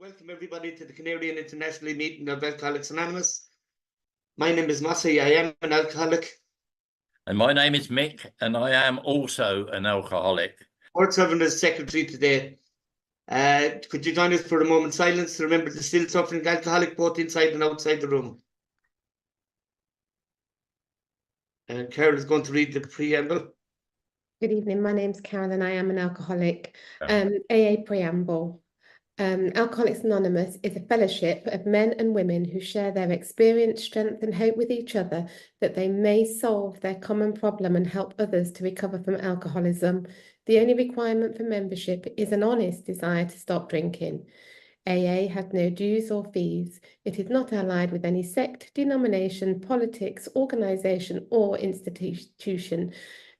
Welcome everybody to the Canarian International Meeting of Alcoholics Anonymous. My name is Mossy. I am an alcoholic. And my name is Mick, and I am also an alcoholic. Board serving as secretary today. Could you join us for a moment's silence to remember the still suffering alcoholic both inside and outside the room? And Carol is going to read the preamble. Good evening, my name's Carol and I am an alcoholic. AA preamble. Alcoholics Anonymous is a fellowship of men and women who share their experience, strength and hope with each other that they may solve their common problem and help others to recover from alcoholism. The only requirement for membership is an honest desire to stop drinking. AA has no dues or fees. It is not allied with any sect, denomination, politics, organisation or institution,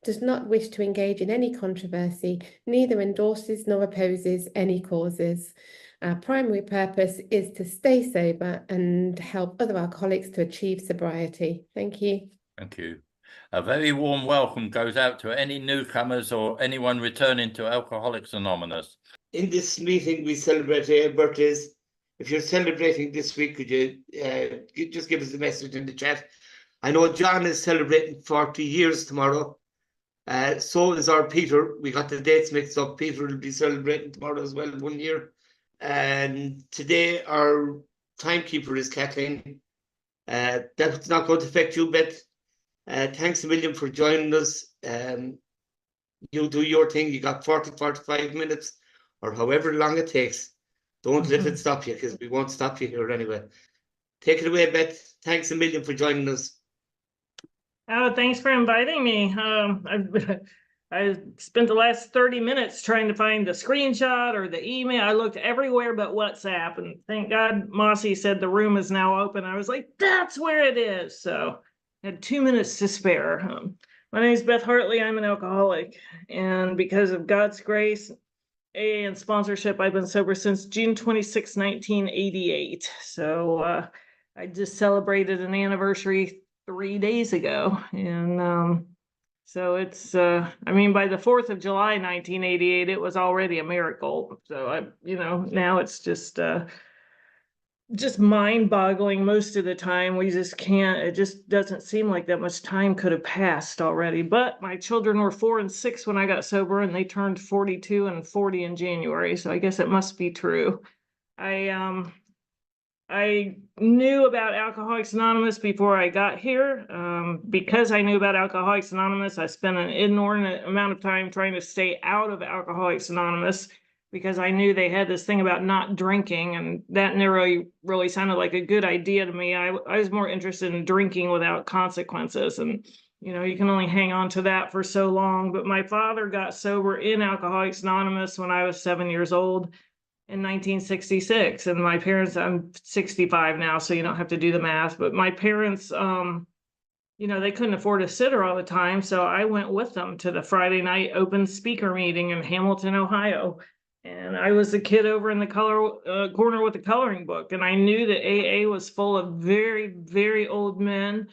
does not wish to engage in any controversy, neither endorses nor opposes any causes. Our primary purpose is to stay sober and help other alcoholics to achieve sobriety. Thank you. Thank you. A very warm welcome goes out to any newcomers or anyone returning to Alcoholics Anonymous. In this meeting, we celebrate birthdays. If you're celebrating this week, could you just give us a message in the chat? I know John is celebrating 40 years tomorrow. So is our Peter. We got the dates mixed up. Peter will be celebrating tomorrow as well, 1 year. And today our timekeeper is Kathleen. That's not going to affect you, Beth. Thanks a million for joining us. You do your thing. You got 45 minutes or however long it takes. Don't let it stop you, because we won't stop you here anyway. Take it away, Beth. Thanks a million for joining us. Oh, thanks for inviting me. I spent the last 30 minutes trying to find the screenshot or the email. I looked everywhere but WhatsApp, and thank God Mossy said the room is now open. I was like, that's where it is. So I had 2 minutes to spare. My name is Beth Hartley. I'm an alcoholic, and because of God's grace, AA and sponsorship, I've been sober since June 26, 1988. So I just celebrated an anniversary 3 days ago, and so it's I mean, by the 4th of July 1988 it was already a miracle. So now it's just mind-boggling. Most of the time we just can't, it just doesn't seem like that much time could have passed already. But my children were 4 and 6 when I got sober, and they turned 42 and 40 in January, so I guess it must be true. I knew about Alcoholics Anonymous before I got here. Because I knew about Alcoholics Anonymous, I spent an inordinate amount of time trying to stay out of Alcoholics Anonymous, because I knew they had this thing about not drinking, and that never really sounded like a good idea to me. I was more interested in drinking without consequences, and you can only hang on to that for so long. But my father got sober in Alcoholics Anonymous when I was 7 years old. In 1966, and my parents, I'm 65 now, so you don't have to do the math, but my parents, they couldn't afford a sitter all the time, so I went with them to the Friday night open speaker meeting in Hamilton, Ohio, and I was the kid over in the corner with the coloring book, and I knew that AA was full of very, very old men,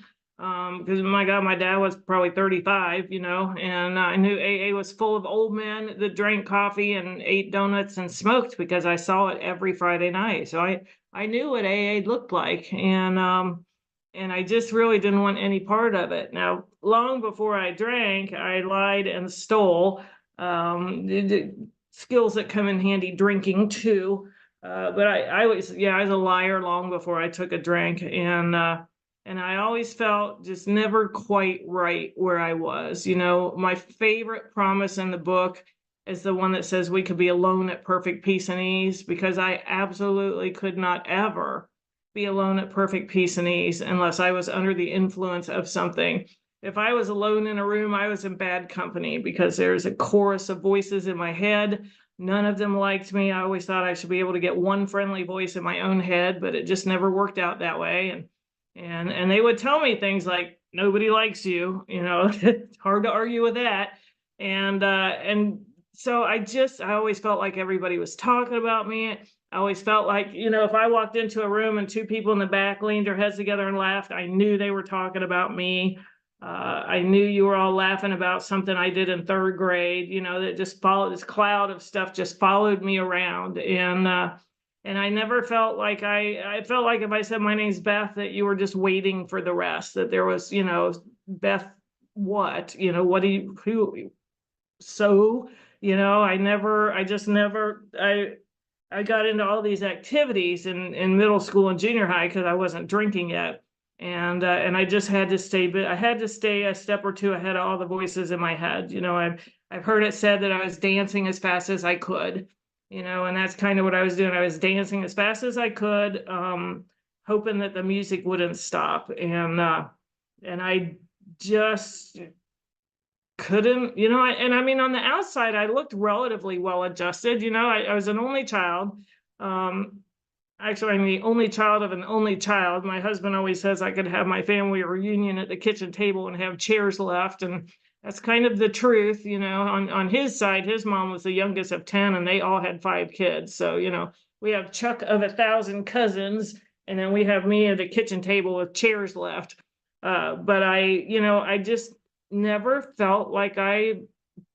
because my God, my dad was probably 35, and I knew AA was full of old men that drank coffee and ate donuts and smoked, because I saw it every Friday night. So I knew what AA looked like, and I just really didn't want any part of it. Now, long before I drank, I lied and stole, skills that come in handy drinking too. But I was a liar long before I took a drink, and I always felt just never quite right where I was. My favorite promise in the book is the one that says we could be alone at perfect peace and ease, because I absolutely could not ever be alone at perfect peace and ease unless I was under the influence of something. If I was alone in a room, I was in bad company, because there's a chorus of voices in my head. None of them liked me. I always thought I should be able to get one friendly voice in my own head, but it just never worked out that way. And they would tell me things like, nobody likes you, it's hard to argue with that. And so I always felt like everybody was talking about me. I always felt like, if I walked into a room and 2 people in the back leaned their heads together and laughed, I knew they were talking about me. I knew you were all laughing about something I did in 3rd grade, that just followed, this cloud of stuff just followed me around. And I never felt like I felt like if I said my name's Beth, that you were just waiting for the rest, that there was, you know, Beth, what, you know, what do you, who, so, you know, I just never, I got into all these activities in middle school and junior high because I wasn't drinking yet. And I just had to stay, but I had to stay a step or two ahead of all the voices in my head. You know, I've heard it said that I was dancing as fast as I could, you know, and that's kind of what I was doing. I was dancing as fast as I could, hoping that the music wouldn't stop. And I just couldn't, you know, and I mean, on the outside, I looked relatively well adjusted. You know, I was an only child. Actually, I'm the only child of an only child. My husband always says I could have my family reunion at the kitchen table and have chairs left. And that's kind of the truth, you know. On his side, his mom was the youngest of 10 and they all had 5 kids. So, you know, we have Chuck of 1,000 cousins, and then we have me at the kitchen table with chairs left. But I just never felt like I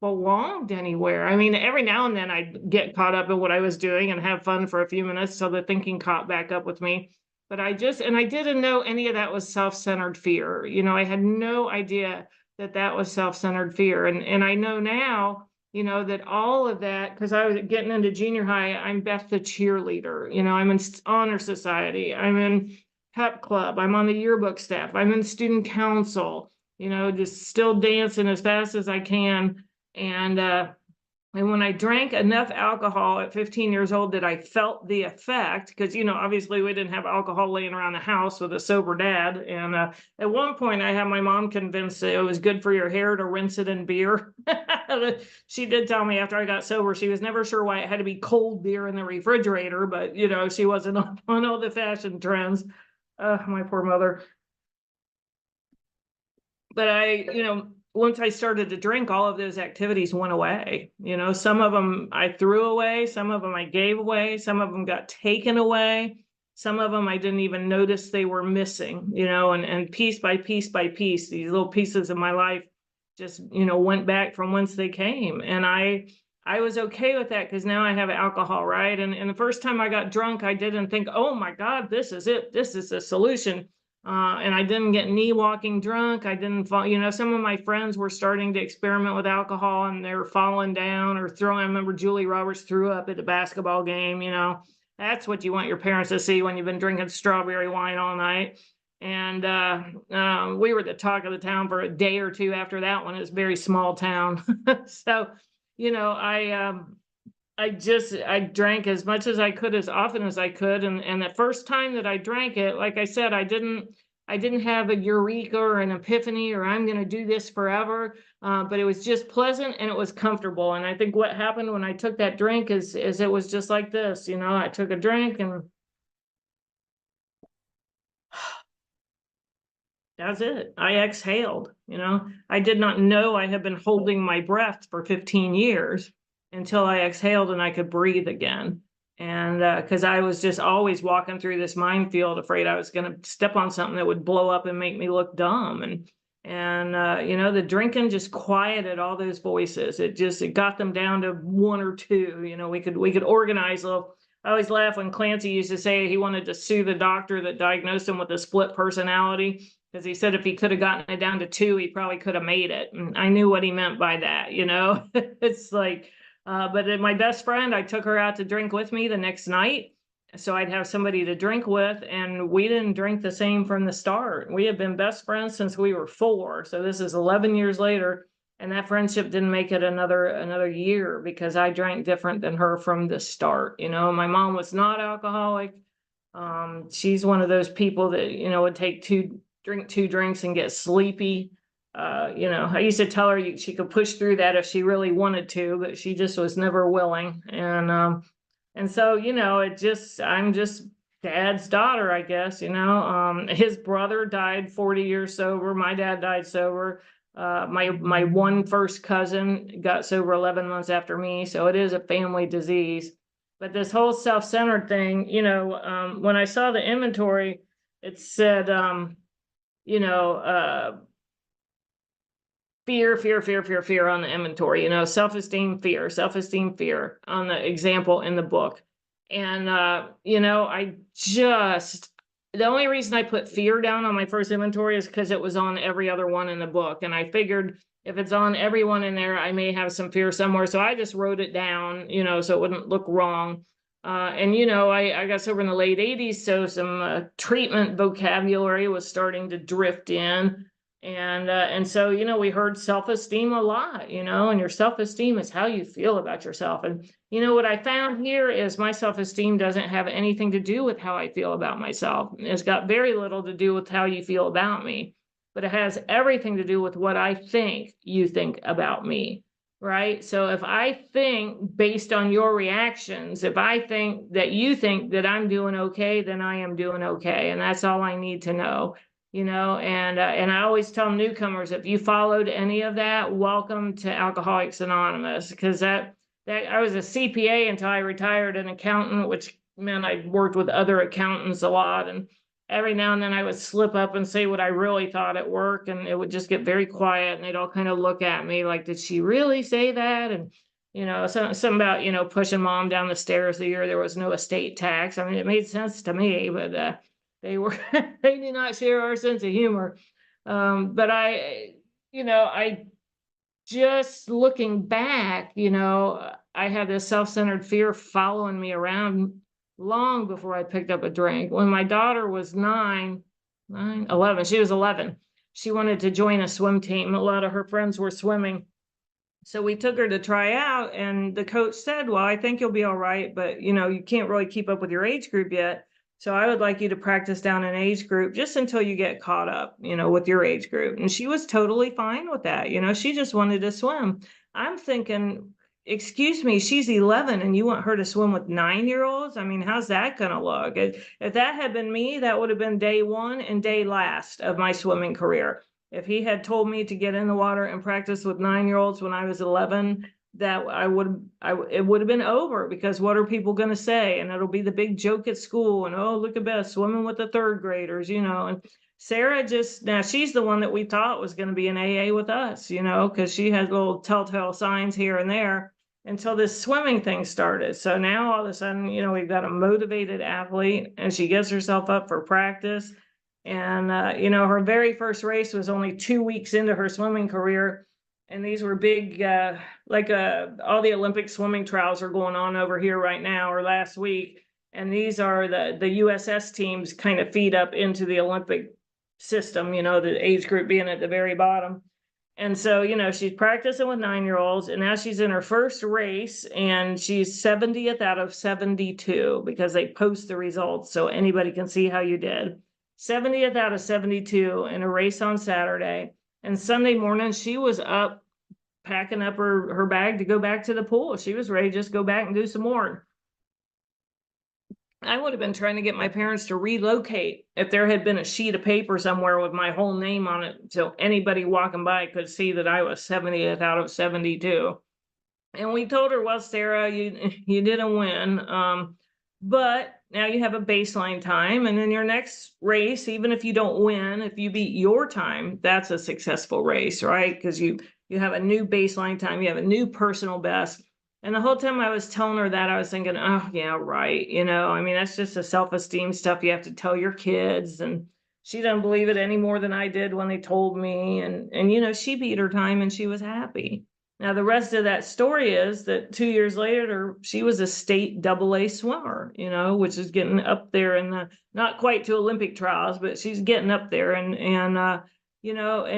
belonged anywhere. I mean, every now and then I'd get caught up in what I was doing and have fun for a few minutes so the thinking caught back up with me. But I didn't know any of that was self-centered fear. You know, I had no idea that that was self-centered fear. And I know now, you know, that all of that, because I was getting into junior high, I'm Beth the cheerleader. You know, I'm in honor society. I'm in pep club. I'm on the yearbook staff. I'm in student council. You know, just still dancing as fast as I can. And when I drank enough alcohol at 15 years old that I felt the effect, because, you know, obviously we didn't have alcohol laying around the house with a sober dad. And at one point I had my mom convinced that it was good for your hair to rinse it in beer. She did tell me after I got sober, she was never sure why it had to be cold beer in the refrigerator, but, you know, she wasn't on all the fashion trends. My poor mother. But you know, once I started to drink, all of those activities went away. You know, some of them I threw away, some of them I gave away, some of them got taken away, some of them I didn't even notice they were missing, you know, and piece by piece by piece, these little pieces of my life just, you know, went back from whence they came. And I was okay with that because now I have alcohol, right? And the first time I got drunk, I didn't think, oh my God, this is it. This is the solution. And I didn't get knee walking drunk. I didn't fall, you know, some of my friends were starting to experiment with alcohol and they were falling down or throwing. I remember Julie Roberts threw up at the basketball game, you know. That's what you want your parents to see when you've been drinking strawberry wine all night. And we were the talk of the town for a day or two after that one. It was a very small town. So, you know, I drank as much as I could, as often as I could. And the first time that I drank it, like I said, I didn't have a eureka or an epiphany or I'm going to do this forever. But it was just pleasant and it was comfortable. And I think what happened when I took that drink is it was just like this, you know, I took a drink and that's it. I exhaled, you know. I did not know I had been holding my breath for 15 years until I exhaled and I could breathe again. And because I was just always walking through this minefield, afraid I was going to step on something that would blow up and make me look dumb. And you know, the drinking just quieted all those voices. It got them down to 1 or 2. You know, we could organize a little. I always laugh when Clancy used to say he wanted to sue the doctor that diagnosed him with a split personality, because he said if he could have gotten it down to 2, he probably could have made it. And I knew what he meant by that, you know. It's like, but my best friend, I took her out to drink with me the next night. So I'd have somebody to drink with, and we didn't drink the same from the start. We have been best friends since we were 4. So this is 11 years later. And that friendship didn't make it another year because I drank different than her from the start. You know, my mom was not alcoholic. She's one of those people that, you know, would drink 2 drinks and get sleepy. You know, I used to tell her she could push through that if she really wanted to, but she just was never willing. And so, you know, I'm just dad's daughter, I guess, you know. His brother died 40 years sober. My dad died sober. My one first cousin got sober 11 months after me. So it is a family disease. But this whole self-centered thing, you know, when I saw the inventory, it said, you know, fear on the inventory, you know, self-esteem, fear on the example in the book. And, the only reason I put fear down on my first inventory is because it was on every other one in the book. And I figured if it's on every one in there, I may have some fear somewhere. So I just wrote it down, so it wouldn't look wrong. I got sober in the late 80s, so some treatment vocabulary was starting to drift in. And so, we heard self-esteem a lot, and your self-esteem is how you feel about yourself. And, what I found here is my self-esteem doesn't have anything to do with how I feel about myself. It's got very little to do with how you feel about me, but it has everything to do with what I think you think about me. Right. So if I think based on your reactions, if I think that you think that I'm doing okay, then I am doing okay. And that's all I need to know, and I always tell newcomers, if you followed any of that, welcome to Alcoholics Anonymous, because that I was a CPA until I retired, an accountant, which meant I worked with other accountants a lot. And every now and then I would slip up and say what I really thought at work, and it would just get very quiet, and they'd all kind of look at me like, did she really say that? And, something about, pushing mom down the stairs the year there was no estate tax. I mean, it made sense to me, but they did not share our sense of humor. But I just looking back, I had this self-centered fear following me around long before I picked up a drink. When my daughter was 11, she was 11. She wanted to join a swim team. A lot of her friends were swimming. So we took her to try out, and the coach said, well, I think you'll be all right, but you can't really keep up with your age group yet. So I would like you to practice down an age group just until you get caught up, with your age group. And she was totally fine with that. She just wanted to swim. I'm thinking, excuse me, she's 11 and you want her to swim with 9-year-olds? I mean, how's that going to look? If that had been me, that would have been day one and day last of my swimming career. If he had told me to get in the water and practice with 9-year-olds when I was 11, that it would have been over, because what are people going to say? And it'll be the big joke at school. And, oh, look at Beth swimming with the third graders, and Sarah now she's the one that we thought was going to be in AA with us, because she had little telltale signs here and there until this swimming thing started. So now all of a sudden, we've got a motivated athlete, and she gets herself up for practice. And, her very first race was only 2 weeks into her swimming career. And these were big, all the Olympic swimming trials are going on over here right now, or last week. And these are the USS teams kind of feed up into the Olympic system, the age group being at the very bottom. And so, she's practicing with 9-year-olds, and now she's in her first race, and she's 70th out of 72, because they post the results so anybody can see how you did. 70th out of 72 in a race on Saturday. And Sunday morning, she was up packing up her bag to go back to the pool. She was ready to just go back and do some more. I would have been trying to get my parents to relocate if there had been a sheet of paper somewhere with my whole name on it, so anybody walking by could see that I was 70th out of 72. And we told her, well, Sarah, you didn't win. But now you have a baseline time, and then your next race, even if you don't win, if you beat your time, that's a successful race, right? Because you have a new baseline time, you have a new personal best. And the whole time I was telling her that, I was thinking, oh, yeah, right. I mean, that's just the self-esteem stuff you have to tell your kids. And she doesn't believe it any more than I did when they told me. And she beat her time and she was happy. Now, the rest of that story is that 2 years later, she was a state AA swimmer, which is getting up there in the, not quite to Olympic trials, but she's getting up there. And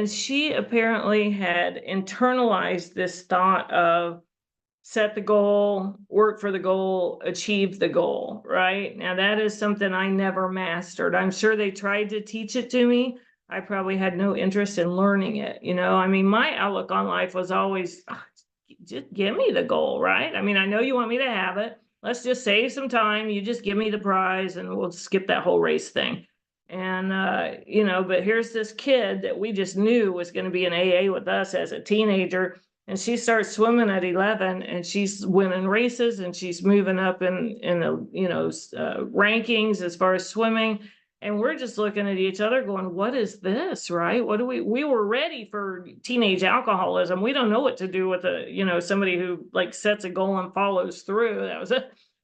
she apparently had internalized this thought of set the goal, work for the goal, achieve the goal, right? Now, that is something I never mastered. I'm sure they tried to teach it to me. I probably had no interest in learning it. I mean, my outlook on life was always, just give me the goal, right? I mean, I know you want me to have it. Let's just save some time. You just give me the prize and we'll skip that whole race thing. And, but here's this kid that we just knew was going to be in AA with us as a teenager. And she starts swimming at 11 and she's winning races and she's moving up in the, rankings as far as swimming. And we're just looking at each other going, what is this, right? What do we were ready for teenage alcoholism. We don't know what to do with somebody who like sets a goal and follows through.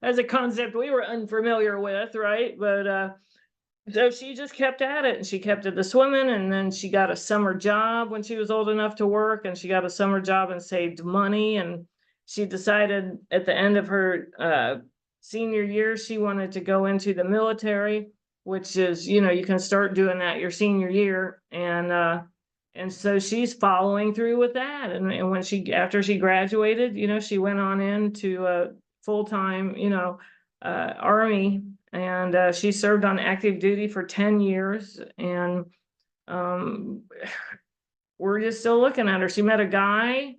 as a concept we were unfamiliar with, right? But so she just kept at it, and she kept at the swimming, and then she got a summer job when she was old enough to work, and she got a summer job and saved money. And she decided at the end of her senior year, she wanted to go into the military, which is, you can start doing that your senior year. And so she's following through with that. And when after she graduated, she went on into a full-time, Army. And she served on active duty for 10 years. And we're just still looking at her. She met a guy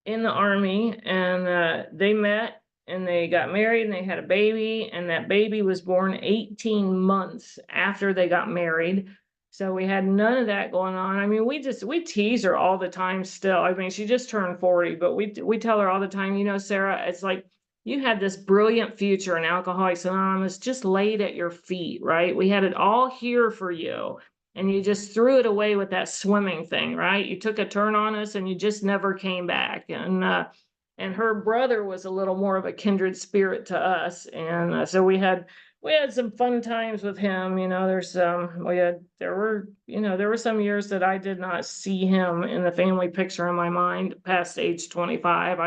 in the Army, and they met and they got married and they had a baby. And that baby was born 18 months after they got married. So we had none of that going on. I mean, we tease her all the time still. I mean, she just turned 40, but we tell her all the time, Sarah, it's like, you had this brilliant future in Alcoholics Anonymous just laid at your feet, right? We had it all here for you, and you just threw it away with that swimming thing, right? You took a turn on us and you just never came back. And her brother was a little more of a kindred spirit to us. And so we had some fun times with him. There were some years that I did not see him in the family picture in my mind past age 25.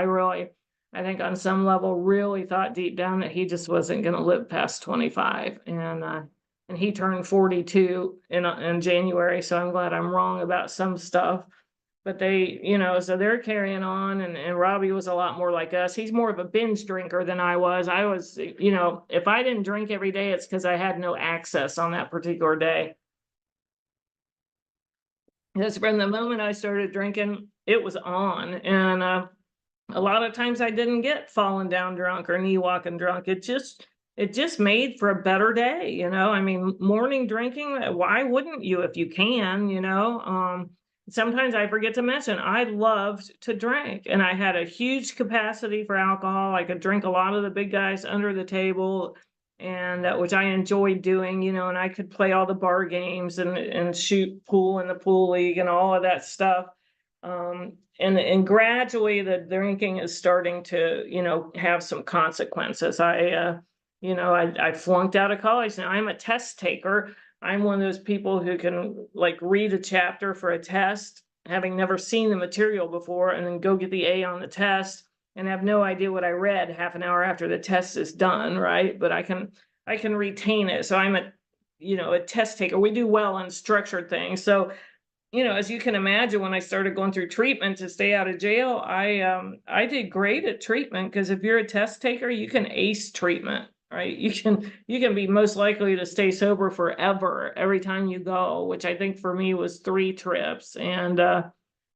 I think on some level really thought deep down that he just wasn't going to live past 25. And he turned 42 in January. So I'm glad I'm wrong about some stuff. But so they're carrying on, and Robbie was a lot more like us. He's more of a binge drinker than I was. If I didn't drink every day, it's because I had no access on that particular day. Because from the moment I started drinking, it was on. And a lot of times I didn't get falling down drunk or knee walking drunk. It just made for a better day. I mean, morning drinking, why wouldn't you if you can, Sometimes I forget to mention, I loved to drink, and I had a huge capacity for alcohol. I could drink a lot of the big guys under the table, and which I enjoyed doing, and I could play all the bar games and shoot pool in the pool league and all of that stuff. And gradually the drinking is starting to, have some consequences. I flunked out of college. Now I'm a test taker. I'm one of those people who can read a chapter for a test, having never seen the material before, and then go get the A on the test and have no idea what I read half an hour after the test is done, right? But I can retain it. So I'm a test taker. We do well on structured things. So, as you can imagine, when I started going through treatment to stay out of jail, I did great at treatment, because if you're a test taker, you can ace treatment. Right. You can be most likely to stay sober forever every time you go, which I think for me was 3 trips. And I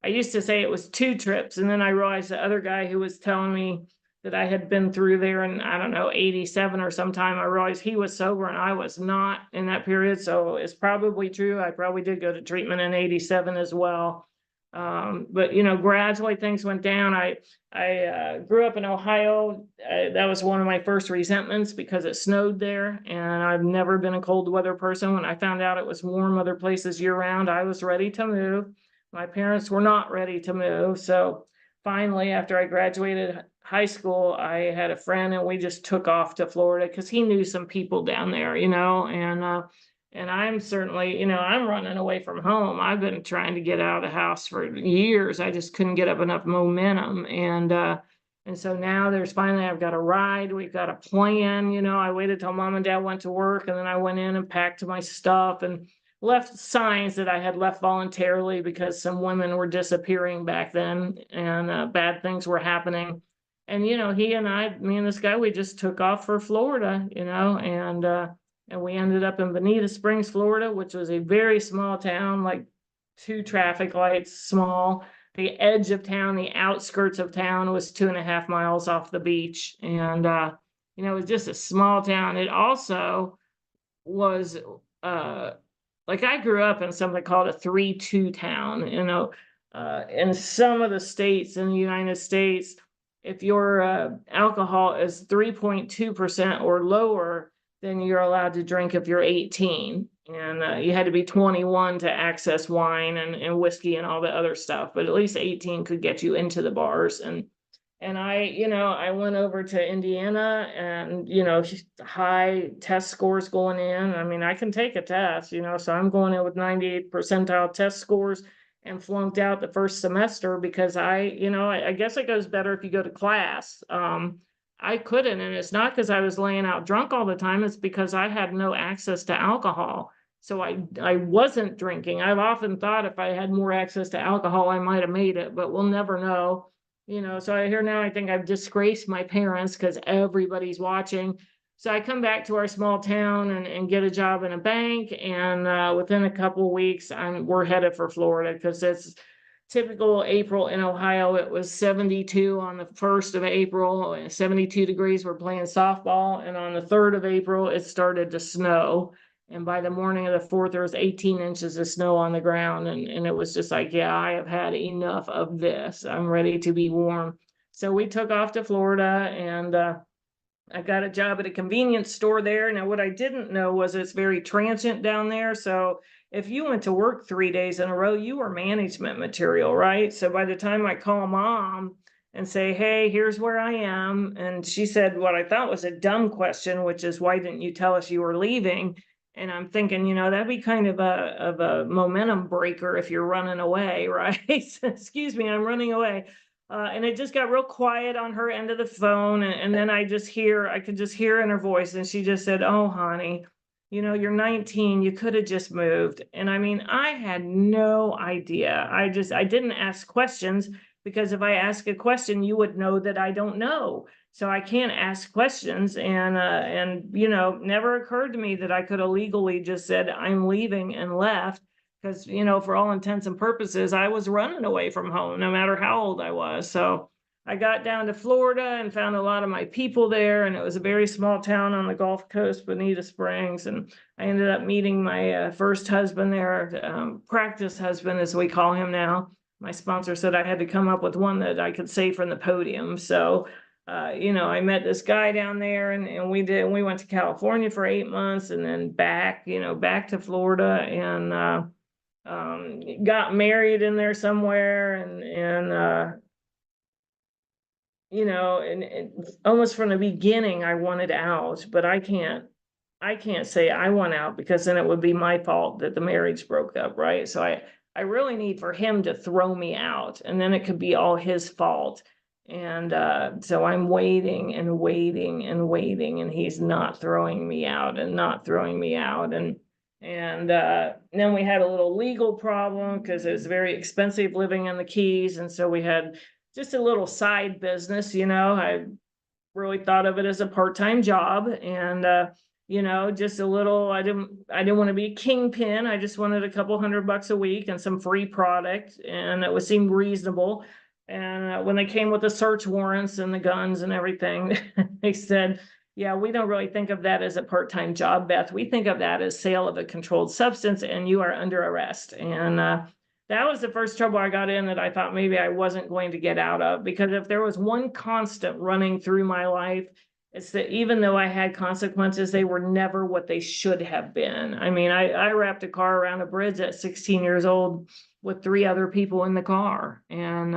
used to say it was 2 trips. And then I realized the other guy who was telling me that I had been through there in, I don't know, 87 or sometime, I realized he was sober and I was not in that period. So it's probably true. I probably did go to treatment in 87 as well. But gradually things went down. I grew up in Ohio. That was one of my first resentments, because it snowed there, and I've never been a cold weather person. When I found out it was warm other places year round, I was ready to move. My parents were not ready to move. So finally, after I graduated high school, I had a friend, and we just took off to Florida because he knew some people down there, and I'm certainly, I'm running away from home. I've been trying to get out of the house for years. I just couldn't get up enough momentum. And so now I've got a ride. We've got a plan. I waited till mom and dad went to work, and then I went in and packed my stuff and left signs that I had left voluntarily, because some women were disappearing back then, and bad things were happening. And, me and this guy, we just took off for Florida, and we ended up in Bonita Springs, Florida, which was a very small town, 2 traffic lights small. The edge of town, the outskirts of town, was 2.5 miles off the beach. And, it was just a small town. It also was, I grew up in something called a 3-2 town, in some of the states in the United States, if your alcohol is 3.2% or lower, then you're allowed to drink if you're 18. And you had to be 21 to access wine and whiskey and all the other stuff. But at least 18 could get you into the bars. And And I went over to Indiana and, high test scores going in. I mean, I can take a test, so I'm going in with 98th percentile test scores and flunked out the first semester because I guess it goes better if you go to class. I couldn't, and it's not because I was laying out drunk all the time. It's because I had no access to alcohol. So I wasn't drinking. I've often thought if I had more access to alcohol, I might have made it, but we'll never know. So I think I've disgraced my parents because everybody's watching. So I come back to our small town and get a job in a bank. And within a couple of weeks, we're headed for Florida because it's typical April in Ohio. It was 72 on the 1st of April, 72 degrees. We're playing softball. And on the 3rd of April, it started to snow. And by the morning of the 4th, there was 18 inches of snow on the ground. And it was just like, yeah, I have had enough of this. I'm ready to be warm. So we took off to Florida, and I got a job at a convenience store there. Now, what I didn't know was it's very transient down there. So if you went to work 3 days in a row, you were management material, right? So by the time I call mom and say, hey, here's where I am, and she said what I thought was a dumb question, which is, why didn't you tell us you were leaving? And I'm thinking, that'd be kind of a momentum breaker if you're running away, right? Excuse me, I'm running away. And it just got real quiet on her end of the phone. And then I could just hear in her voice. And she just said, oh, honey, you're 19, you could have just moved. And I mean, I had no idea. I didn't ask questions, because if I ask a question, you would know that I don't know. So I can't ask questions. And never occurred to me that I could have legally just said, I'm leaving, and left. Because, for all intents and purposes, I was running away from home, no matter how old I was. So I got down to Florida and found a lot of my people there. And it was a very small town on the Gulf Coast, Bonita Springs. And I ended up meeting my first husband there, practice husband, as we call him now. My sponsor said I had to come up with one that I could say from the podium. So I met this guy down there, and we went to California for 8 months, and then back to Florida, and got married in there somewhere, and almost from the beginning I wanted out, but I can't say I want out, because then it would be my fault that the marriage broke up, right? So I really need for him to throw me out, and then it could be all his fault. And so I'm waiting and waiting and waiting, and he's not throwing me out and not throwing me out. And then we had a little legal problem, because it was very expensive living in the Keys. And so we had just a little side business. I really thought of it as a part-time job, and just a little, I didn't want to be a kingpin. I just wanted a couple $100 a week and some free product, and it seemed reasonable. And when they came with the search warrants and the guns and everything, they said, yeah, we don't really think of that as a part-time job, Beth. We think of that as sale of a controlled substance, and you are under arrest. And that was the first trouble I got in that I thought maybe I wasn't going to get out of, because if there was one constant running through my life, it's that even though I had consequences, they were never what they should have been. I mean, I wrapped a car around a bridge at 16 years old with 3 other people in the car, and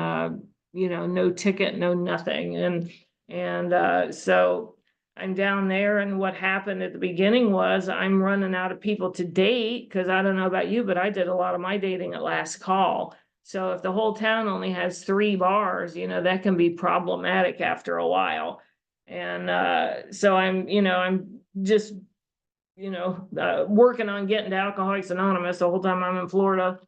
no ticket, no nothing. And so I'm down there, and what happened at the beginning was I'm running out of people to date, because I don't know about you, but I did a lot of my dating at last call. So if the whole town only has 3 bars, that can be problematic after a while. And so I'm just working on getting to Alcoholics Anonymous the whole time I'm in Florida.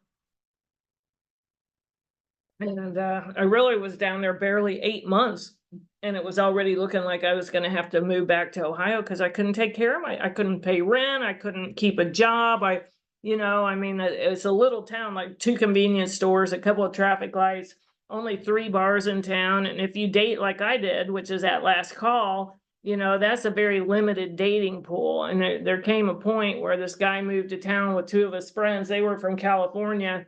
And I really was down there barely 8 months, and it was already looking like I was going to have to move back to Ohio, because I couldn't take care of I couldn't pay rent, I couldn't keep a job. It's a little town, like 2 convenience stores, a couple of traffic lights, only 3 bars in town. And if you date like I did, which is at last call, that's a very limited dating pool. And there came a point where this guy moved to town with 2 of his friends. They were from California.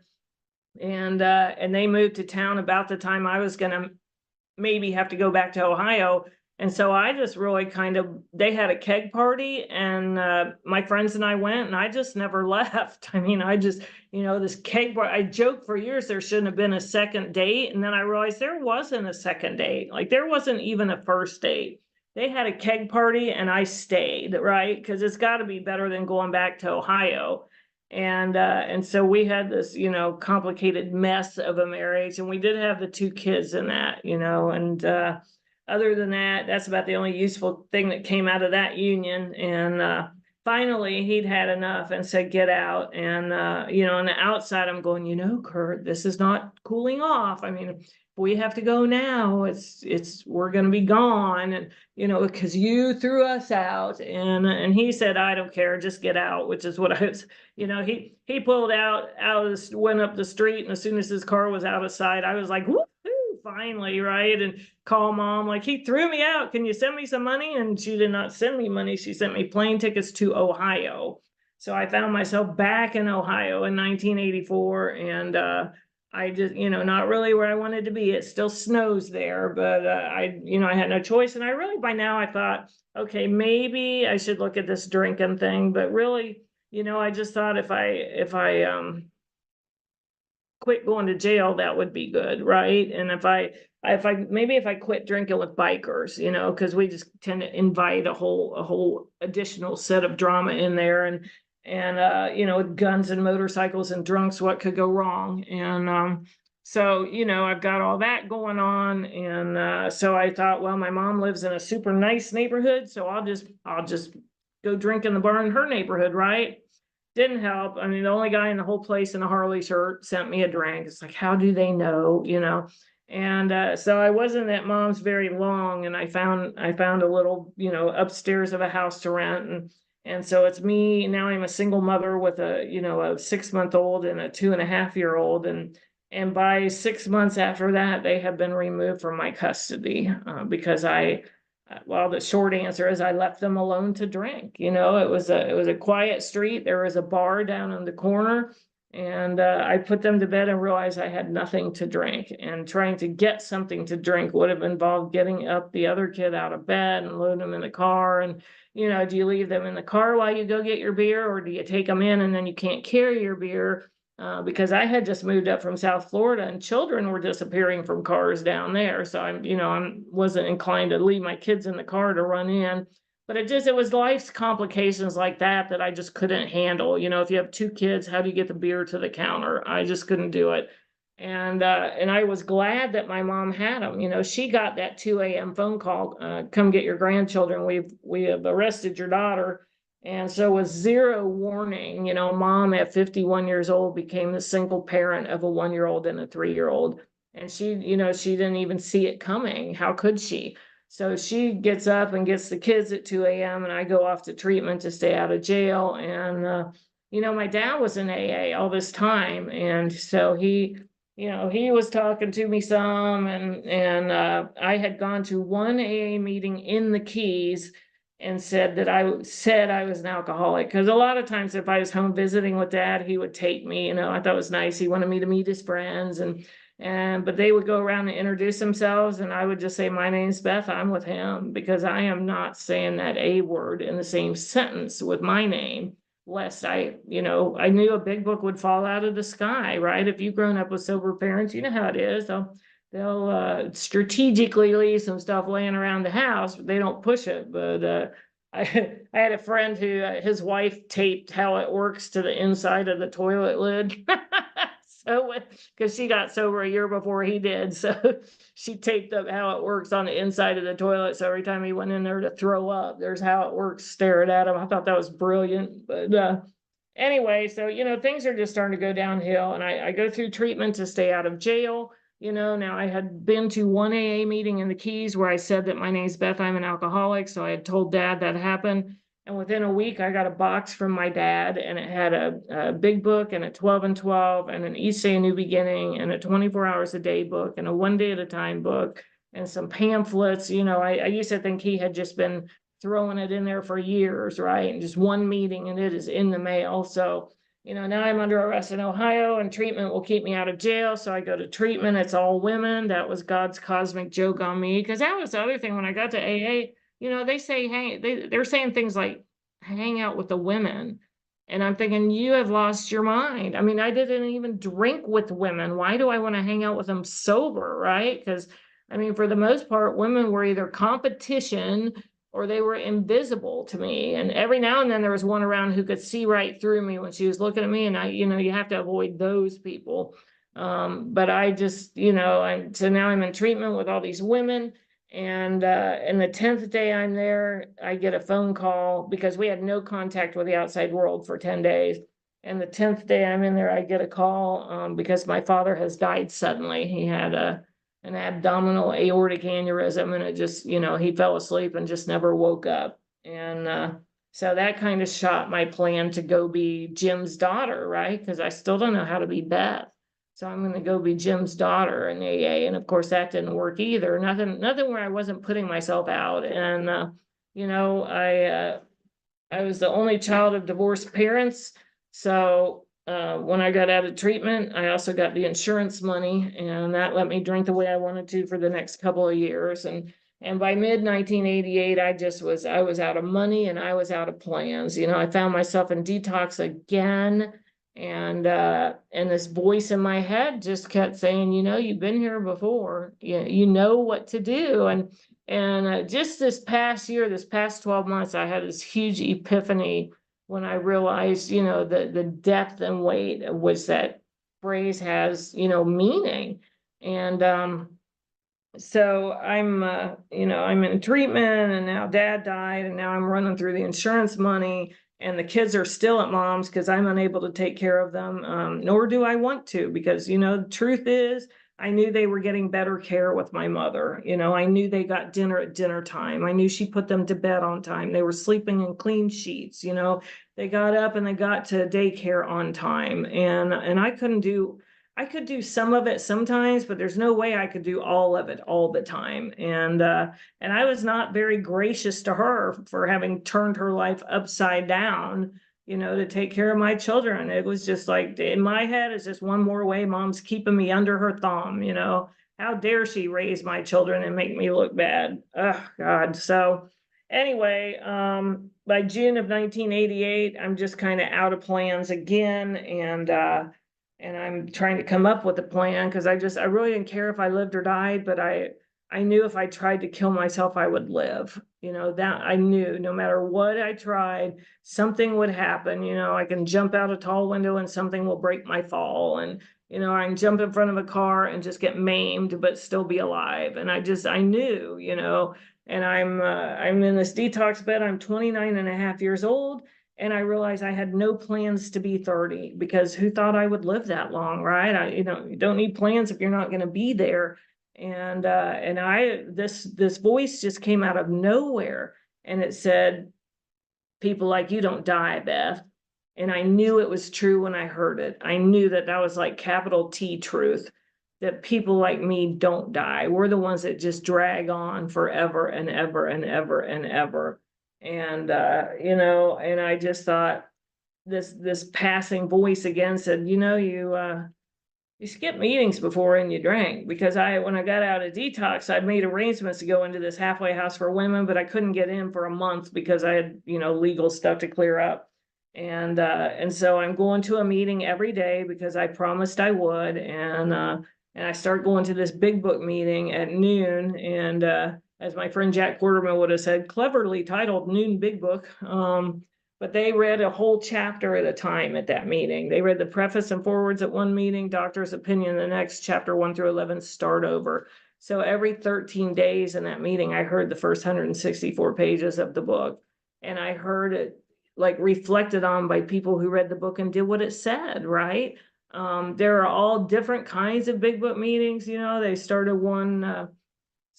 And they moved to town about the time I was going to maybe have to go back to Ohio. And so I just really they had a keg party, and my friends and I went, and I just never left. I mean, I just, this keg party, I joked for years there shouldn't have been a second date. And then I realized there wasn't a second date. Like, there wasn't even a first date. They had a keg party and I stayed, right? Because it's got to be better than going back to Ohio. And so we had this, complicated mess of a marriage, and we did have the 2 kids in that, and other than that, that's about the only useful thing that came out of that union. And finally, he'd had enough and said, get out. And, on the outside, I'm going, Kurt, this is not cooling off. I mean, we have to go now. We're going to be gone. And, because you threw us out. And he said, I don't care, just get out, which is what I was, he pulled went up the street. And as soon as his car was out of sight, I was like, whoop. Finally, right? And call mom, like, he threw me out. Can you send me some money? And she did not send me money. She sent me plane tickets to Ohio. So I found myself back in Ohio in 1984. And I just, not really where I wanted to be. It still snows there, but I had no choice. And I really, by now, I thought, okay, maybe I should look at this drinking thing. But really, I just thought if I quit going to jail, that would be good, right? And if I quit drinking with bikers, because we just tend to invite a whole additional set of drama in there, and with guns and motorcycles and drunks, what could go wrong? And so I've got all that going on, and so I thought, well, my mom lives in a super nice neighborhood, so I'll just go drink in the bar in her neighborhood, right? Didn't help. I mean, the only guy in the whole place in a Harley shirt sent me a drink. It's like, how do they know, And so I wasn't at mom's very long, and I found a little, upstairs of a house to rent, and so it's me now. I'm a single mother with a 6-month-old and a 2.5-year-old, and by 6 months after that, they have been removed from my custody because well, the short answer is I left them alone to drink. It was a quiet street. There was a bar down in the corner, and I put them to bed and realized I had nothing to drink. And trying to get something to drink would have involved getting up the other kid out of bed and loading them in the car. And do you leave them in the car while you go get your beer, or do you take them in and then you can't carry your beer? Because I had just moved up from South Florida, and children were disappearing from cars down there. So I wasn't inclined to leave my kids in the car to run in, but it was life's complications like that I just couldn't handle. If you have 2 kids, how do you get the beer to the counter? I just couldn't do it. And I was glad that my mom had them. She got that 2 a.m. phone call, come get your grandchildren. We have arrested your daughter. And so with zero warning, mom at 51 years old became the single parent of a 1-year-old and a 3-year-old. And she didn't even see it coming. How could she? So she gets up and gets the kids at 2 a.m. and I go off to treatment to stay out of jail. And, my dad was in AA all this time. And so he was talking to me some, and I had gone to one AA meeting in the Keys and said I was an alcoholic, because a lot of times if I was home visiting with dad, he would take me. I thought it was nice. He wanted me to meet his friends, but they would go around and introduce themselves, and I would just say, my name's Beth, I'm with him, because I am not saying that A word in the same sentence with my name, lest I knew a big book would fall out of the sky, right? If you've grown up with sober parents, you know how it is. They'll strategically leave some stuff laying around the house, but they don't push it. But I had a friend who his wife taped how it works to the inside of the toilet lid. So, because she got sober a year before he did, so she taped up how it works on the inside of the toilet. So every time he went in there to throw up, there's how it works, staring at him. I thought that was brilliant. But anyway, so things are just starting to go downhill, and I go through treatment to stay out of jail. Now I had been to one AA meeting in the Keys where I said that my name's Beth, I'm an alcoholic. So I had told dad that happened. And within a week, I got a box from my dad, and it had a big book and a 12 and 12 and an Each Day a New Beginning and a 24 hours a day book and a 1 day at a time book and some pamphlets. I used to think he had just been throwing it in there for years, right? And just one meeting and it is in the mail. So, now I'm under arrest in Ohio and treatment will keep me out of jail. So I go to treatment. It's all women. That was God's cosmic joke on me. Because that was the other thing when I got to AA, they say, they're saying things like hang out with the women. And I'm thinking, you have lost your mind. I mean, I didn't even drink with women. Why do I want to hang out with them sober, right? Because, I mean, for the most part, women were either competition or they were invisible to me. And every now and then there was one around who could see right through me when she was looking at me. And you have to avoid those people. But I just, so now I'm in treatment with all these women. And the 10th day I'm there, I get a phone call because we had no contact with the outside world for 10 days. And the 10th day I'm in there, I get a call because my father has died suddenly. He had an abdominal aortic aneurysm and it just, he fell asleep and just never woke up. And so that kind of shot my plan to go be Jim's daughter, right? Because I still don't know how to be Beth. So I'm going to go be Jim's daughter in AA. And of course, that didn't work either. Nothing where I wasn't putting myself out. And, I was the only child of divorced parents. So when I got out of treatment, I also got the insurance money and that let me drink the way I wanted to for the next couple of years. And by mid 1988, I was out of money and I was out of plans. I found myself in detox again. And this voice in my head just kept saying, you've been here before, you know what to do. And just this past year, this past 12 months, I had this huge epiphany when I realized, the depth and weight of which that phrase has, meaning. And so I'm in treatment and now dad died and now I'm running through the insurance money. And the kids are still at mom's because I'm unable to take care of them, nor do I want to, because, the truth is, I knew they were getting better care with my mother. I knew they got dinner at dinner time. I knew she put them to bed on time. They were sleeping in clean sheets. They got up and they got to daycare on time. And I could do some of it sometimes, but there's no way I could do all of it all the time. And I was not very gracious to her for having turned her life upside down, to take care of my children. It was just like, in my head, it's just one more way mom's keeping me under her thumb, how dare she raise my children and make me look bad? Oh, God. So anyway, by June of 1988, I'm just kind of out of plans again. And I'm trying to come up with a plan because I really didn't care if I lived or died, but I knew if I tried to kill myself, I would live. That I knew no matter what I tried, something would happen. I can jump out a tall window and something will break my fall. And, I can jump in front of a car and just get maimed, but still be alive. And I knew, and I'm in this detox bed. I'm 29 and a half years old. And I realized I had no plans to be 30 because who thought I would live that long, right? You don't need plans if you're not going to be there. And this voice just came out of nowhere and it said, people like you don't die, Beth. And I knew it was true when I heard it. I knew that was like capital T truth, that people like me don't die. We're the ones that just drag on forever and ever and ever and ever. And and I just thought this passing voice again said, you skipped meetings before and you drank. Because when I got out of detox, I made arrangements to go into this halfway house for women, but I couldn't get in for a month because I had legal stuff to clear up. And so I'm going to a meeting every day because I promised I would. And I start going to this big book meeting at noon. And as my friend Jack Quarterman would have said, cleverly titled Noon Big Book. But they read a whole chapter at a time at that meeting. They read the preface and forwards at one meeting, doctor's opinion the next, chapter 1 through 11, start over. So every 13 days in that meeting, I heard the first 164 pages of the book. And I heard it like reflected on by people who read the book and did what it said, right? There are all different kinds of big book meetings. They started one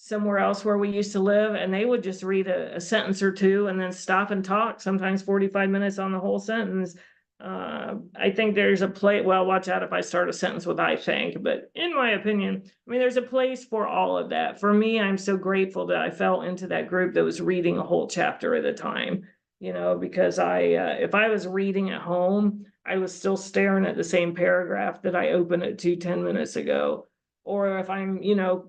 somewhere else where we used to live, and they would just read a sentence or two and then stop and talk, sometimes 45 minutes on the whole sentence. I think there's well, watch out if I start a sentence with I think, but in my opinion, there's a place for all of that. For me, I'm so grateful that I fell into that group that was reading a whole chapter at a time. because if I was reading at home, I was still staring at the same paragraph that I opened it to 10 minutes ago. Or if I'm,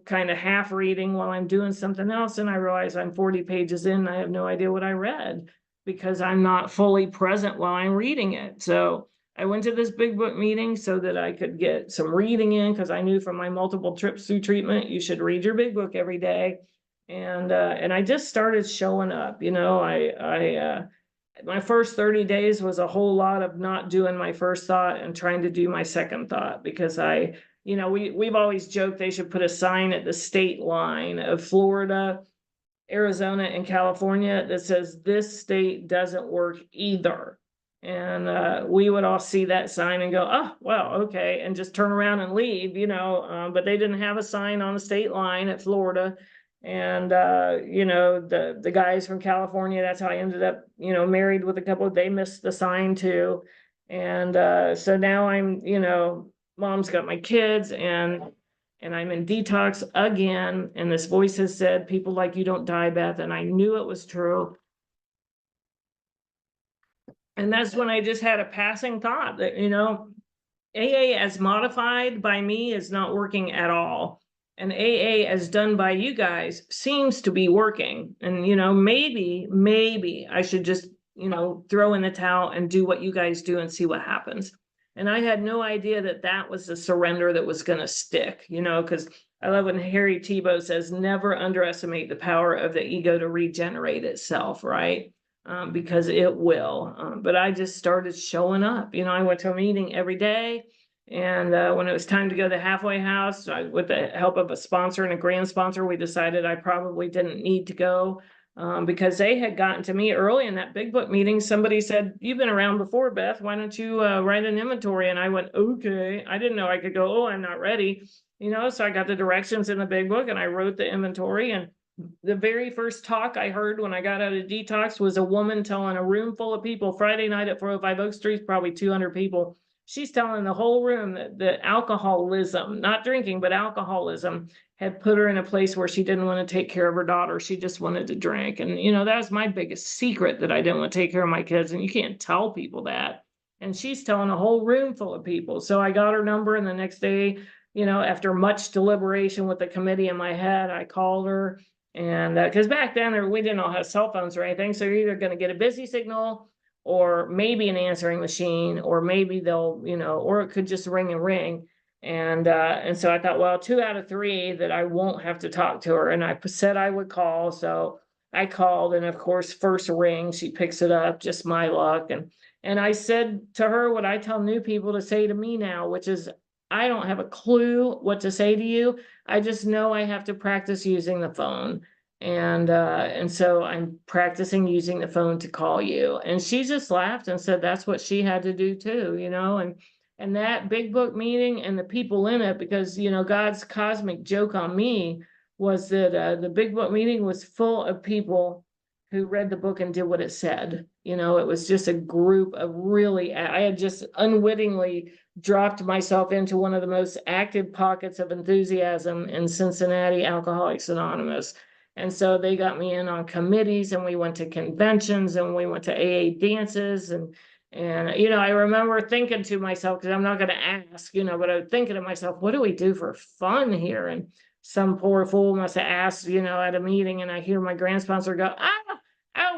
kind of half reading while I'm doing something else and I realize I'm 40 pages in, I have no idea what I read because I'm not fully present while I'm reading it. So I went to this big book meeting so that I could get some reading in, because I knew from my multiple trips through treatment, you should read your big book every day. And I just started showing up. My first 30 days was a whole lot of not doing my first thought and trying to do my second thought, because we've always joked they should put a sign at the state line of Florida, Arizona, and California that says this state doesn't work either. And we would all see that sign and go, oh, well, okay, and just turn around and leave, but they didn't have a sign on the state line at Florida. And the guys from California, that's how I ended up, married with a couple. They missed the sign too. And so now I'm, mom's got my kids, and I'm in detox again. And this voice has said, people like you don't die, Beth. And I knew it was true. And that's when I just had a passing thought that, AA as modified by me is not working at all. And AA as done by you guys seems to be working. And, maybe I should just, throw in the towel and do what you guys do and see what happens. And I had no idea that that was the surrender that was going to stick, because I love when Harry Tebow says, never underestimate the power of the ego to regenerate itself, right? Because it will. But I just started showing up. I went to a meeting every day. And when it was time to go to the halfway house, with the help of a sponsor and a grand sponsor, we decided I probably didn't need to go, because they had gotten to me early in that big book meeting. Somebody said, you've been around before, Beth. Why don't you write an inventory? And I went, okay. I didn't know I could go, oh, I'm not ready. So I got the directions in the big book and I wrote the inventory. And the very first talk I heard when I got out of detox was a woman telling a room full of people Friday night at 405 Oak Street, probably 200 people. She's telling the whole room that alcoholism, not drinking, but alcoholism, had put her in a place where she didn't want to take care of her daughter. She just wanted to drink. And, that was my biggest secret, that I didn't want to take care of my kids. And you can't tell people that. And she's telling a whole room full of people. So I got her number, and the next day, after much deliberation with the committee in my head, I called her. And because back then we didn't all have cell phones or anything. So you're either going to get a busy signal or maybe an answering machine, or maybe they'll, or it could just ring and ring. And so I thought, well, 2 out of 3 that I won't have to talk to her. And I said I would call. So I called, and of course, first ring, she picks it up, just my luck. And I said to her what I tell new people to say to me now, which is, I don't have a clue what to say to you. I just know I have to practice using the phone. And so I'm practicing using the phone to call you. And she just laughed and said that's what she had to do too, and that big book meeting and the people in it, because, God's cosmic joke on me was that the big book meeting was full of people who read the book and did what it said. It was just a group of I had just unwittingly dropped myself into one of the most active pockets of enthusiasm in Cincinnati, Alcoholics Anonymous. And so they got me in on committees, and we went to conventions, and we went to AA dances. And I remember thinking to myself, because I'm not going to ask, but I was thinking to myself, what do we do for fun here? And some poor fool must have asked, at a meeting, and I hear my grand sponsor go,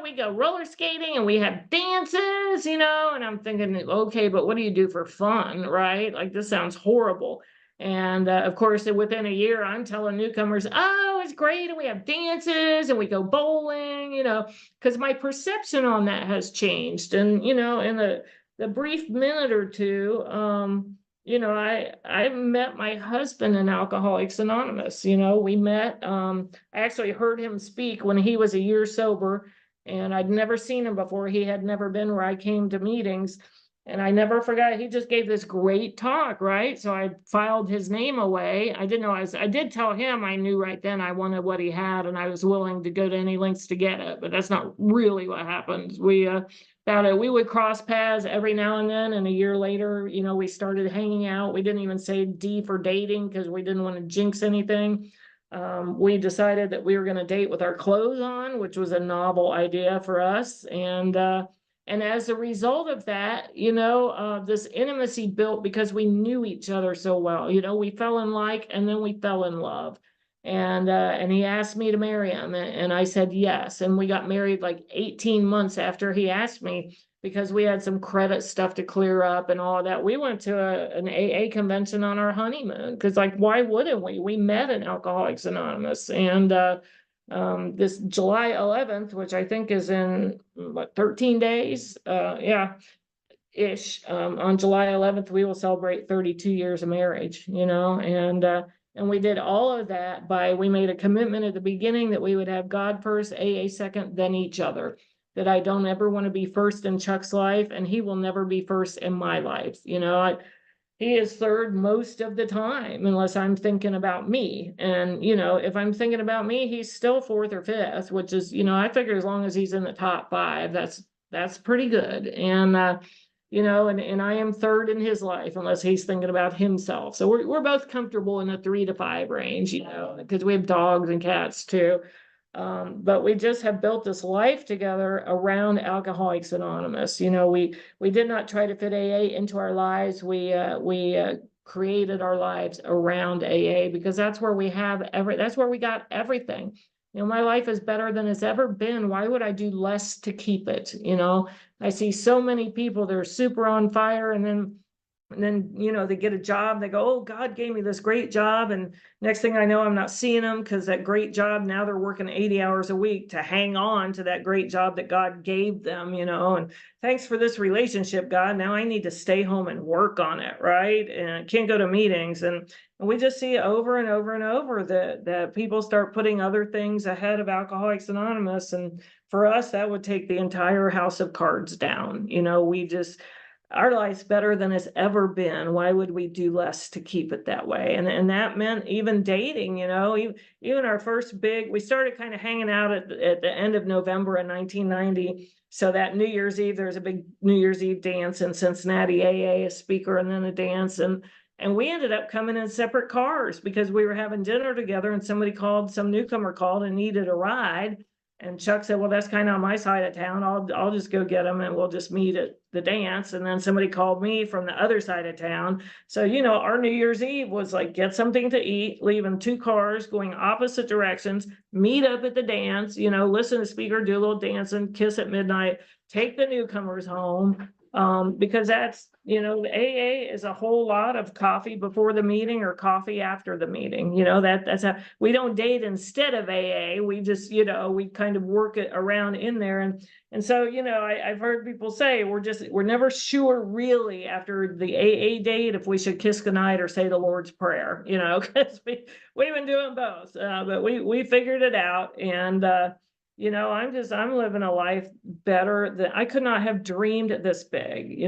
we go roller skating and we have dances, and I'm thinking, okay, but what do you do for fun, right? Like, this sounds horrible. And of course, within a year, I'm telling newcomers, oh, it's great. And we have dances and we go bowling, because my perception on that has changed. And, in the brief minute or two, I met my husband in Alcoholics Anonymous. We met, I actually heard him speak when he was a year sober, and I'd never seen him before. He had never been where I came to meetings. And I never forgot, he just gave this great talk, right? So I filed his name away. I didn't know I did tell him I knew right then I wanted what he had, and I was willing to go to any lengths to get it, but that's not really what happened. We would cross paths every now and then, and a year later, we started hanging out. We didn't even say D for dating because we didn't want to jinx anything. We decided that we were going to date with our clothes on, which was a novel idea for us. And as a result of that, this intimacy built because we knew each other so well. We fell in like, and then we fell in love. And he asked me to marry him, and I said yes. And we got married like 18 months after he asked me, because we had some credit stuff to clear up and all of that. We went to an AA convention on our honeymoon, because like, why wouldn't we? We met in Alcoholics Anonymous. And this July 11th, which I think is in 13 days, ish, on July 11th, we will celebrate 32 years of marriage, and we did all of that we made a commitment at the beginning that we would have God first, AA second, then each other. That I don't ever want to be first in Chuck's life, and he will never be first in my life. He is third most of the time, unless I'm thinking about me. And, if I'm thinking about me, he's still fourth or fifth, which is, I figure as long as he's in the top 5, that's pretty good. And, and I am third in his life, unless he's thinking about himself. So we're both comfortable in the 3 to 5 range, because we have dogs and cats too. But we just have built this life together around Alcoholics Anonymous. We did not try to fit AA into our lives. We created our lives around AA, because that's where we that's where we got everything. My life is better than it's ever been. Why would I do less to keep it? I see so many people, they're super on fire, and then they get a job, they go, oh, God gave me this great job, and next thing I know, I'm not seeing them, because that great job, now they're working 80 hours a week to hang on to that great job that God gave them, and thanks for this relationship, God, now I need to stay home and work on it, right? And I can't go to meetings. And we just see over and over and over that people start putting other things ahead of Alcoholics Anonymous. And for us, that would take the entire house of cards down. Our life's better than it's ever been. Why would we do less to keep it that way? And that meant even dating, even our first we started kind of hanging out at the end of November in 1990. So that New Year's Eve, there's a big New Year's Eve dance in Cincinnati, AA, a speaker, and then a dance. And we ended up coming in separate cars, because we were having dinner together, and some newcomer called and needed a ride. And Chuck said, well, that's kind of on my side of town. I'll just go get them, and we'll just meet at the dance. And then somebody called me from the other side of town. So, our New Year's Eve was like, get something to eat, leaving 2 cars going opposite directions, meet up at the dance, listen to speaker, do a little dancing, kiss at midnight, take the newcomers home. Because that's, AA is a whole lot of coffee before the meeting or coffee after the meeting. That's how we don't date instead of AA. We just, we kind of work it around in there. And so, I've heard people say we're never sure really after the AA date if we should kiss goodnight or say the Lord's Prayer, because we've been doing both. But we figured it out. And I'm living a life better than I could not have dreamed this big.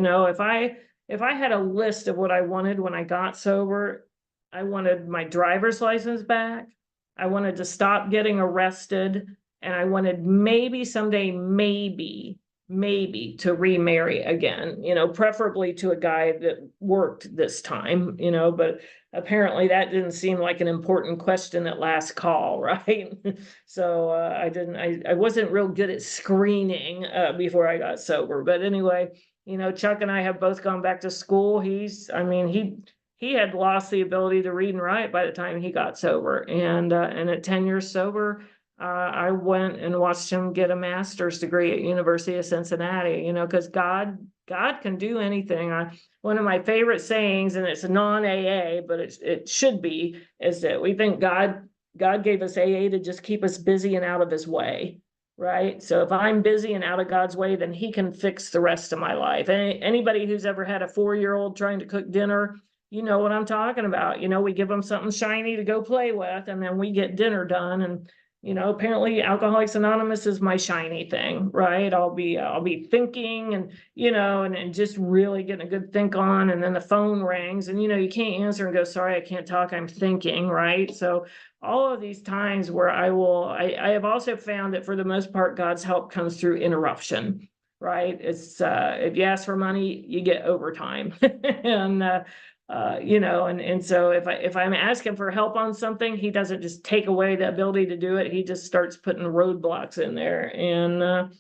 If I had a list of what I wanted when I got sober, I wanted my driver's license back. I wanted to stop getting arrested, and I wanted maybe someday, maybe to remarry again, preferably to a guy that worked this time, but apparently that didn't seem like an important question at last call, right? So I wasn't real good at screening before I got sober. But anyway, Chuck and I have both gone back to school. He had lost the ability to read and write by the time he got sober. And at 10 years sober, I went and watched him get a master's degree at University of Cincinnati, because God can do anything. One of my favorite sayings, and it's non-AA, but it should be, is that we think God gave us AA to just keep us busy and out of his way, right? So if I'm busy and out of God's way, then he can fix the rest of my life. Anybody who's ever had a 4-year-old trying to cook dinner, you know what I'm talking about. We give them something shiny to go play with, and then we get dinner done. And apparently Alcoholics Anonymous is my shiny thing, right? I'll be thinking and, and just really getting a good think on. And then the phone rings and, you can't answer and go, sorry, I can't talk. I'm thinking, right? So all of these times where I have also found that for the most part, God's help comes through interruption, right? It's, if you ask for money, you get overtime. And, You know, and so if I'm asking for help on something, he doesn't just take away the ability to do it. He just starts putting roadblocks in there. And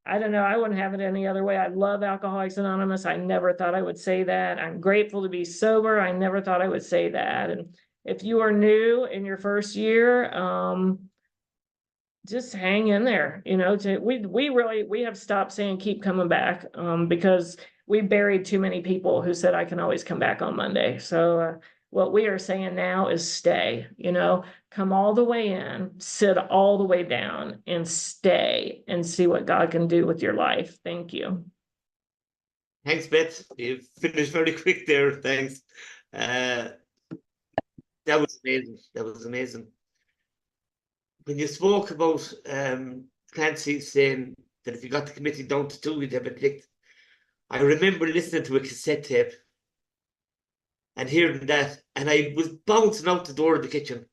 I don't know, I wouldn't have it any other way. I love Alcoholics Anonymous. I never thought I would say that. I'm grateful to be sober. I never thought I would say that. And if you are new in your first year, just hang in there. You know, we have stopped saying keep coming back, because we buried too many people who said I can always come back on Monday. So what we are saying now is stay, you know, come all the way in, sit all the way down, and stay and see what God can do with your life. Thank you. Thanks, Beth. You finished very quick there. Thanks. That was amazing. That was amazing. When you spoke about Clancy saying that if you got the committee down to 2, you'd have it licked. I remember listening to a cassette tape and hearing that, and I was bouncing out the door of the kitchen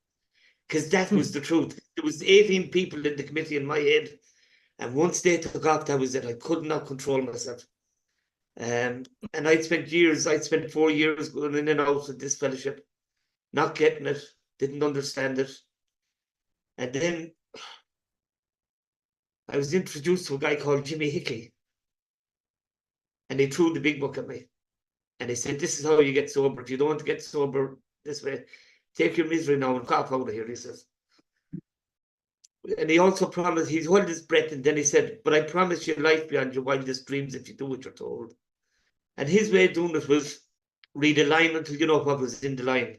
because that was the truth. There was 18 people in the committee in my head, and once they took off, that was it. I could not control myself. And I'd spent 4 years going in and out of this fellowship, not getting it, didn't understand it. And then I was introduced to a guy called Jimmy Hickey. And he threw the big book at me. And he said, this is how you get sober. If you don't want to get sober this way, take your misery now and cough out of here, he says. And he also promised, he held his breath, and then he said, but I promise you life beyond your wildest dreams if you do what you're told. And his way of doing it was read a line until you know what was in the line.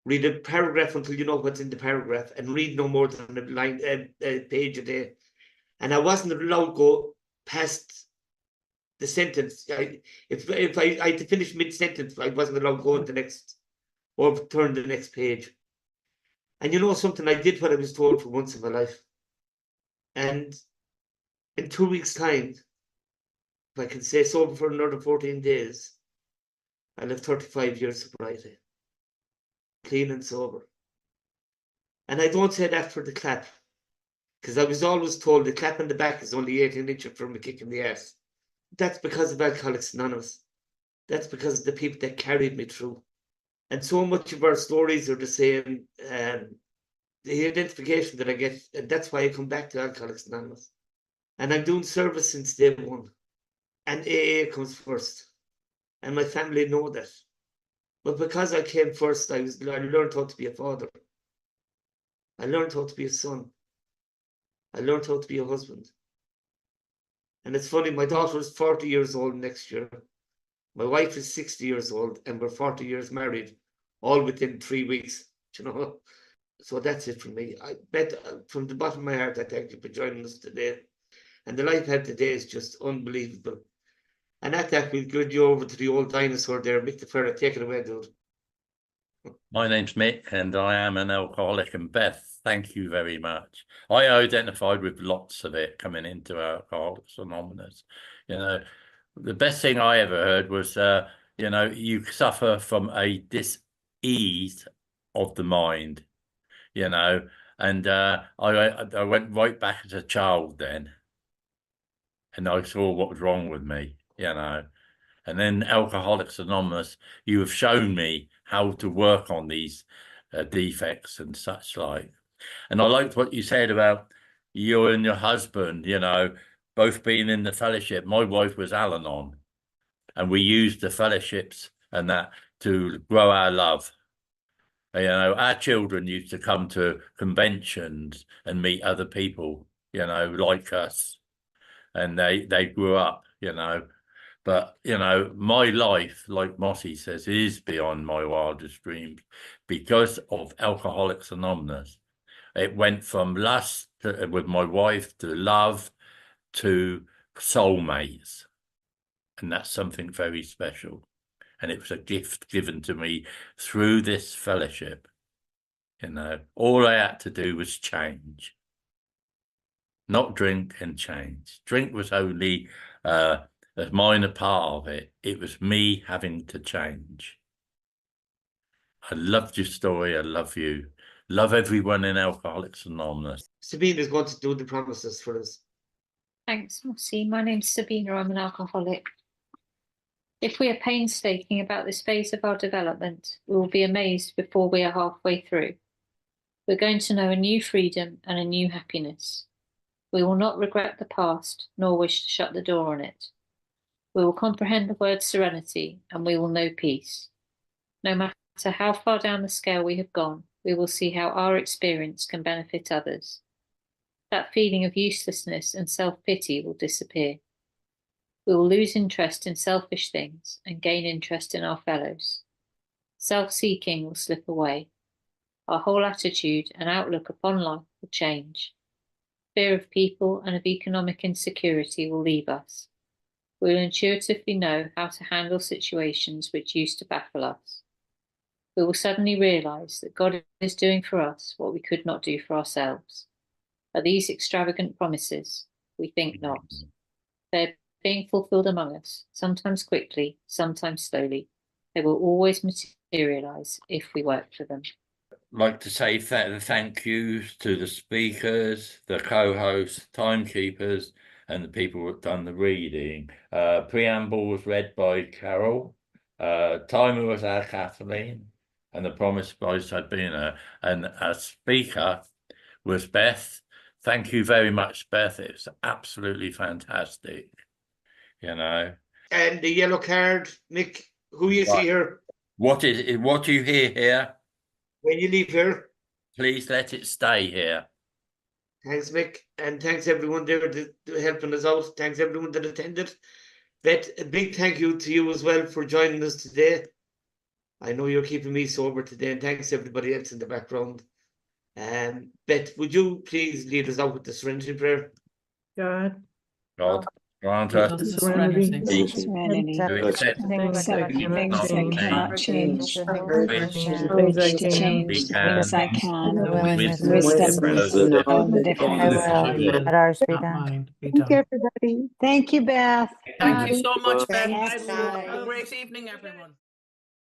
Read a paragraph until you know what's in the paragraph, and read no more than a page a day. And I wasn't allowed to go past the sentence. If I had to finish mid-sentence, I wasn't allowed to go on the next, or turn the next page. And you know something, I did what I was told for once in my life. And in 2 weeks' time, if I can stay sober for another 14 days, I'll have 35 years sobriety. Clean and sober. And I don't say that for the clap, because I was always told the clap in the back is only 18 inches from a kick in the arse. That's because of Alcoholics Anonymous. That's because of the people that carried me through. And so much of our stories are the same. The identification that I get, and that's why I come back to Alcoholics Anonymous. And I'm doing service since day one. And AA comes first. And my family know that. But because I came first, I learned how to be a father. I learned how to be a son. I learned how to be a husband. And it's funny, my daughter is 40 years old next year. My wife is 60 years old, and we're 40 years married, all within 3 weeks, you know. So that's it for me. I bet from the bottom of my heart, I thank you for joining us today. And the life I had today is just unbelievable. And at that, we'll give you over to the old dinosaur there, Mick the Ferret. Take it away, dude. My name's Mick, and I am an alcoholic. And Beth, thank you very much. I identified with lots of it coming into Alcoholics Anonymous. You know, the best thing I ever heard was, you know, you suffer from a dis-ease of the mind, you know, and I went right back as a child then, and I saw what was wrong with me, you know. And then Alcoholics Anonymous, you have shown me how to work on these defects and such like. And I liked what you said about you and your husband, you know, both being in the fellowship. My wife was Al-Anon, and we used the fellowships and that to grow our love. You know, our children used to come to conventions and meet other people, you know, like us. And they grew up, you know. But, you know, my life, like Mossy says, is beyond my wildest dreams because of Alcoholics Anonymous. It went from lust with my wife to love to soulmates. And that's something very special. And it was a gift given to me through this fellowship. You know, all I had to do was change. Not drink and change. Drink was only a minor part of it. It was me having to change. I loved your story. I love you. Love everyone in Alcoholics Anonymous. Sabine is going to do the promises for us. Thanks, Mossy. My name's Sabina. I'm an alcoholic. If we are painstaking about this phase of our development, we will be amazed before we are halfway through. We're going to know a new freedom and a new happiness. We will not regret the past, nor wish to shut the door on it. We will comprehend the word serenity, and we will know peace. No matter how far down the scale we have gone, we will see how our experience can benefit others. That feeling of uselessness and self-pity will disappear. We will lose interest in selfish things and gain interest in our fellows. Self-seeking will slip away. Our whole attitude and outlook upon life will change. Fear of people and of economic insecurity will leave us. We will intuitively know how to handle situations which used to baffle us. We will suddenly realise that God is doing for us what we could not do for ourselves. Are these extravagant promises? We think not. They're being fulfilled among us, sometimes quickly, sometimes slowly. They will always materialise if we work for them. Like to say thank yous to the speakers, the co-hosts, timekeepers, and the people who've done the reading. Preamble was read by Carol. Timer was our Kathleen, and the promise by Sabina. And our speaker was Beth. Thank you very much, Beth. It was absolutely fantastic. You know. And the yellow card, Mick, who you see here? What do you hear here? When you leave here. Please let it stay here. Thanks, Mick, and thanks everyone there helping us out. Thanks everyone that attended. Beth, a big thank you to you as well for joining us today. I know you're keeping me sober today, and thanks to everybody else in the background. Beth, would you please lead us out with the serenity prayer? God. God, grant us The serenity. to accept Things I cannot change. Things I can. we Things I can. with Wisdom. Let ours be done. Thank you, everybody. Thank you, Beth. Thank you so much, Ben. Thanks, Have a guys. great evening, everyone.